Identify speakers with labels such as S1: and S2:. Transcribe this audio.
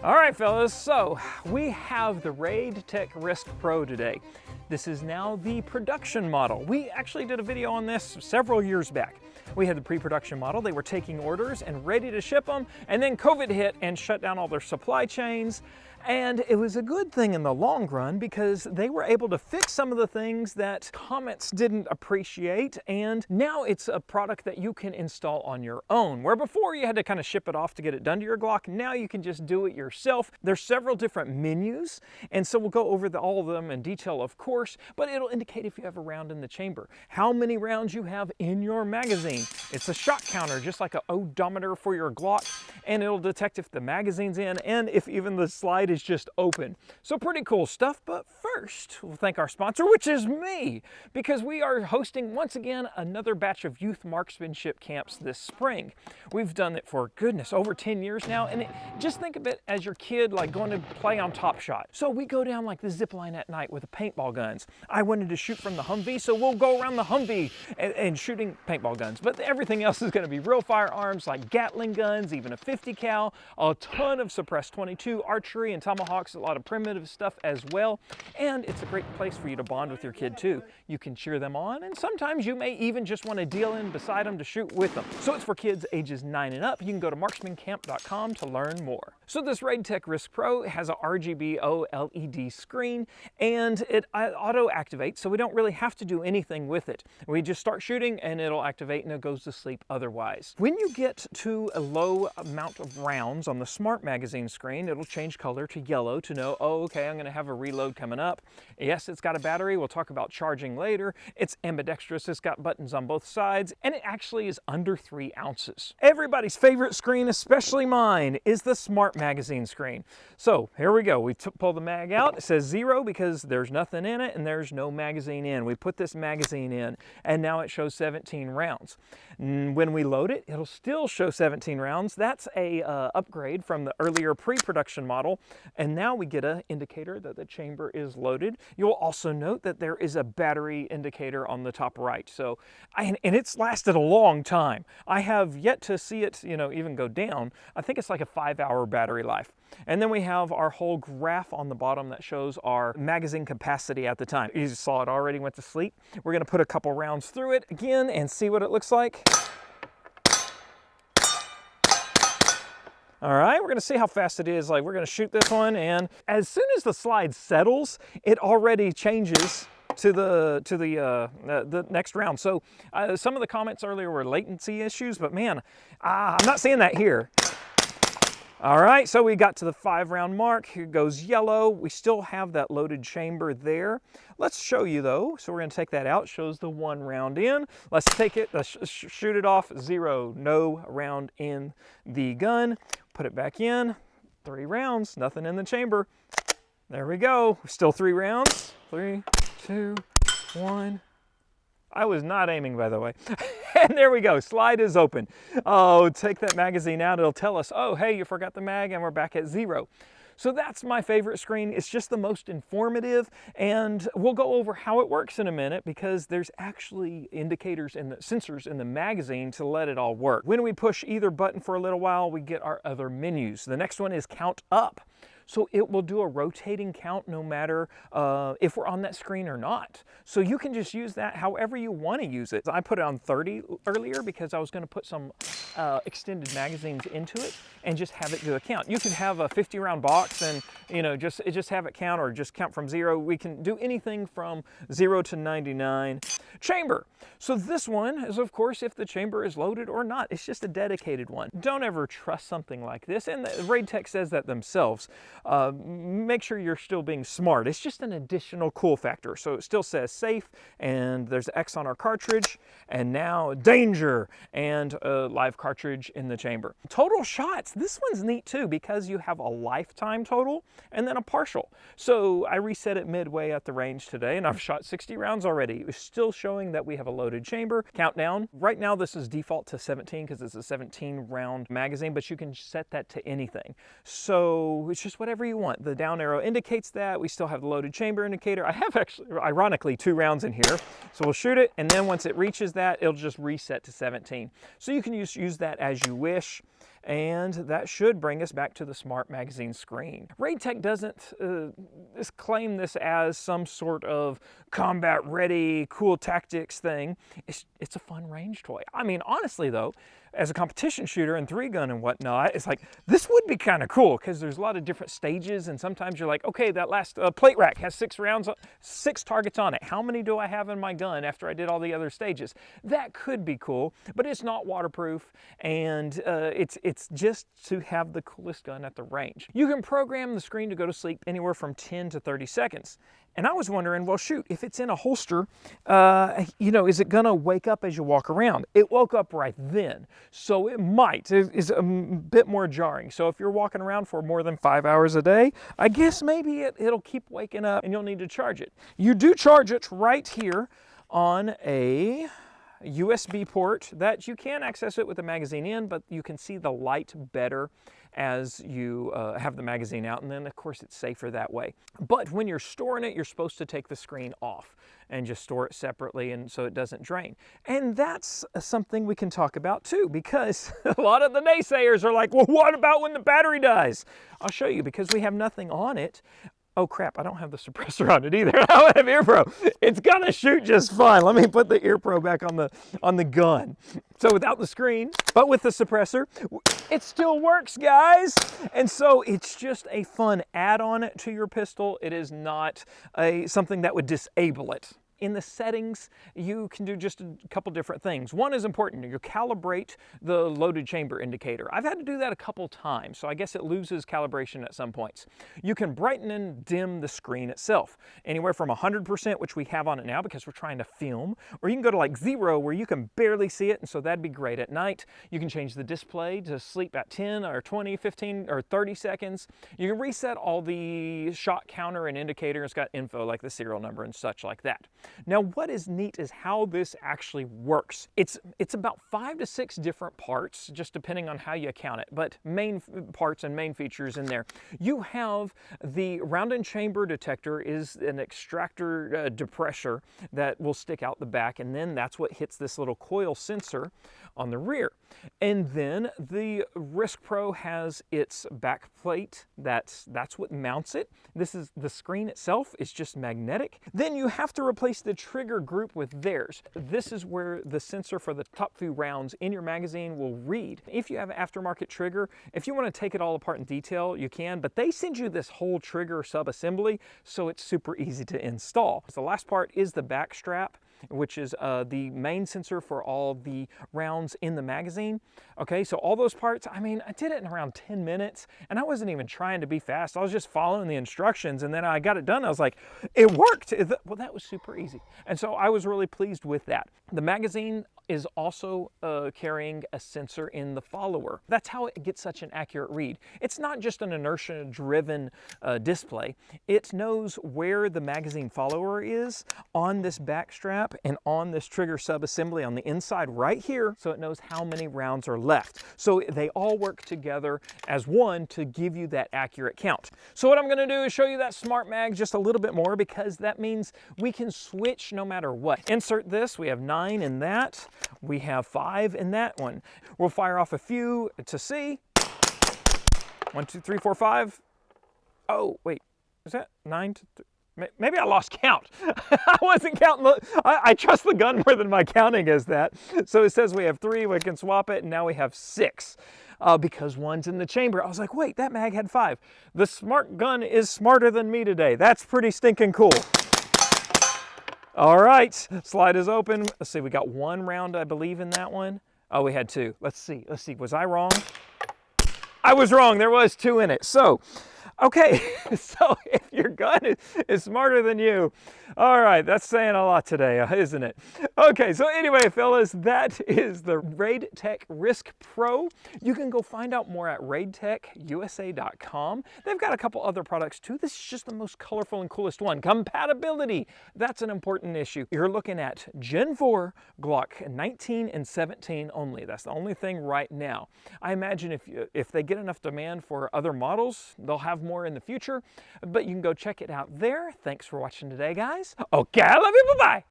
S1: All right, fellas, so we have the Radetec RISC PRO today. This is now the production model. We actually did a video on this several years back. We had the pre-production model. They were taking orders and ready to ship them, and then COVID hit and shut down all their supply chains. And it was a good thing in the long run because they were able to fix some of the things that comments didn't appreciate, and now it's a product that you can install on your own. Where before you had to kind of ship it off to get it done to your Glock, now you can just do it yourself. There's several different menus, and so we'll go over all of them in detail, of course, but it'll indicate if you have a round in the chamber, how many rounds you have in your magazine. It's a shot counter, just like an odometer for your Glock, and it'll detect if the magazine's in and if even the slide is just open. So pretty cool stuff, but first we'll thank our sponsor, which is me, because we are hosting once again another batch of youth marksmanship camps this spring. We've done it for, goodness, over 10 years now, and just think of it as your kid like going to play on Top Shot. So we go down like the zip line at night with the paintball guns. I wanted to shoot from the Humvee, so we'll go around the Humvee and shooting paintball guns, but everything else is going to be real firearms like Gatling guns, even a 50 cal, a ton of suppressed 22, archery and tomahawks, a lot of primitive stuff as well. And it's a great place for you to bond with your kid too. You can cheer them on, and sometimes you may even just want to deal in beside them to shoot with them. So it's for kids ages 9 and up. You can go to marksmancamp.com to learn more. So this Radetec RISC PRO has a RGB OLED screen, and it auto activates, so we don't really have to do anything with it. We just start shooting and it'll activate and it goes to sleep otherwise. When you get to a low amount of rounds on the smart magazine screen, it'll change color to yellow to know, oh, okay, I'm going to have a reload coming up. Yes, it's got a battery. We'll talk about charging later. It's ambidextrous. It's got buttons on both sides, and it actually is under 3 ounces. Everybody's favorite screen, especially mine, is the smart magazine screen. So here we go. We pull the mag out. It says 0 because there's nothing in it and there's no magazine in. We put this magazine in, and now it shows 17 rounds. When we load it, it'll still show 17 rounds. That's a upgrade from the earlier pre-production model, and now we get an indicator that the chamber is loaded. You'll also note that there is a battery indicator on the top right. So, and it's lasted a long time. I have yet to see it, even go down. I think it's like a 5-hour battery life. And then we have our whole graph on the bottom that shows our magazine capacity at the time. You saw it already went to sleep. We're going to put a couple rounds through it again and see what it looks like. All right, we're going to see how fast it is. Like, we're going to shoot this one, and as soon as the slide settles, it already changes to the next round. So some of the comments earlier were latency issues, but man, I'm not seeing that here. All right, so we got to the 5-round mark. Here goes yellow. We still have that loaded chamber there. Let's show you though. So we're going to take that out. Shows the 1 round in. Let's take it, shoot it off. 0, no round in the gun. Put it back in. 3 rounds, nothing in the chamber. There we go. Still 3 rounds. 3, 2, 1. I was not aiming, by the way. And there we go, slide is open. Oh, take that magazine out, it'll tell us, oh, hey, you forgot the mag, and we're back at 0. So that's my favorite screen. It's just the most informative, and we'll go over how it works in a minute because there's actually indicators and sensors in the magazine to let it all work. When we push either button for a little while, we get our other menus. The next one is count up. So it will do a rotating count no matter if we're on that screen or not. So you can just use that however you want to use it. I put it on 30 earlier because I was going to put some extended magazines into it and just have it do a count. You could have a 50-round box and just have it count, or just count from 0. We can do anything from 0 to 99. Chamber. So this one is, of course, if the chamber is loaded or not. It's just a dedicated one. Don't ever trust something like this, and Radetec says that themselves. Make sure you're still being smart. It's just an additional cool factor. So it still says safe, and there's an X on our cartridge, and now danger, and a live cartridge in the chamber. Total shots. This one's neat too because you have a lifetime total and then a partial. So I reset it midway at the range today, and I've shot 60 rounds already. It's still showing that we have a loaded chamber. Countdown. Right now this is default to 17 because it's a 17-round magazine, but you can set that to anything. So it's just whatever you want. The down arrow indicates that. We still have the loaded chamber indicator. I have actually, ironically, 2 rounds in here. So we'll shoot it, and then once it reaches that, it'll just reset to 17. So you can use that as you wish. And that should bring us back to the Smart Magazine screen. Radetec doesn't claim this as some sort of combat-ready, cool tactics thing. It's a fun range toy. I mean, honestly though, as a competition shooter and 3-gun and whatnot, it's like, this would be kind of cool because there's a lot of different stages, and sometimes you're like, okay, that last plate rack has 6 rounds, 6 targets on it. How many do I have in my gun after I did all the other stages? That could be cool, but it's not waterproof, and it's just to have the coolest gun at the range. You can program the screen to go to sleep anywhere from 10 to 30 seconds. And I was wondering, well, shoot, if it's in a holster, you know, is it gonna wake up as you walk around? It woke up right then, so it might. It's a bit more jarring. So if you're walking around for more than 5 hours a day, I guess maybe it'll keep waking up and you'll need to charge it. You do charge it right here on a USB port that you can access it with the magazine in, but you can see the light better as you have the magazine out, and then of course it's safer that way. But when you're storing it, you're supposed to take the screen off and just store it separately, and so it doesn't drain. And that's something we can talk about too, because a lot of the naysayers are like, well, what about when the battery dies? I'll show you, because we have nothing on it. Oh crap, I don't have the suppressor on it either. I don't have ear pro. It's gonna shoot just fine. Let me put the ear pro back on the gun. So without the screen, but with the suppressor, it still works, guys. And so it's just a fun add-on to your pistol. It is not something that would disable it. In the settings, you can do just a couple different things. One is important. You calibrate the loaded chamber indicator. I've had to do that a couple times, so I guess it loses calibration at some points. You can brighten and dim the screen itself, anywhere from 100%, which we have on it now because we're trying to film, or you can go to like 0 where you can barely see it, and so that'd be great at night. You can change the display to sleep at 10 or 20, 15, or 30 seconds. You can reset all the shot counter and indicator. It's got info like the serial number and such like that. Now, what is neat is how this actually works. It's about 5 to 6 different parts, just depending on how you count it, but main parts and main features in there. You have the round and chamber detector is an extractor depressor that will stick out the back, and then that's what hits this little coil sensor on the rear. And then the RISC PRO has its back plate. That's what mounts it. This is the screen itself is just magnetic. Then you have to replace the trigger group with theirs. This is where the sensor for the top few rounds in your magazine will read. If you have an aftermarket trigger, if you want to take it all apart in detail, you can, but they send you this whole trigger sub-assembly, so it's super easy to install. So the last part is the back strap, which is the main sensor for all the rounds in the magazine. Okay, so all those parts, I mean, I did it in around 10 minutes, and I wasn't even trying to be fast. I was just following the instructions, and then I got it done. I was like, it worked. Well, that was super easy. And so I was really pleased with that. The magazine is also carrying a sensor in the follower. That's how it gets such an accurate read. It's not just an inertia-driven display. It knows where the magazine follower is on this back strap and on this trigger sub-assembly on the inside right here, so it knows how many rounds are left. So they all work together as one to give you that accurate count. So what I'm gonna do is show you that Smart Mag just a little bit more, because that means we can switch no matter what. Insert this, we have 9 in that. We have 5 in that one. We'll fire off a few to see. 1, 2, 3, 4, 5. Oh, wait, is that 9 to 3? Maybe I lost count. I wasn't counting. I trust the gun more than my counting is that. So it says we have 3, we can swap it, and now we have 6. Because one's in the chamber. I was like, wait, that mag had 5. The smart gun is smarter than me today. That's pretty stinking cool. All right, slide is open. Let's see, we got 1 round, I believe, in that one. Oh, we had 2. Let's see, was I wrong? I was wrong, there was 2 in it. So, okay, so if your gun is smarter than you, all right, that's saying a lot today, isn't it? Okay, so anyway, fellas, that is the Radetec RISC PRO. You can go find out more at RadetecUSA.com. They've got a couple other products too. This is just the most colorful and coolest one. Compatibility, that's an important issue. You're looking at Gen 4 Glock 19 and 17 only. That's the only thing right now. I imagine if they get enough demand for other models, they'll have more in the future, but you can go check it out there. Thanks for watching today, guys. Okay, I love you. Bye-bye.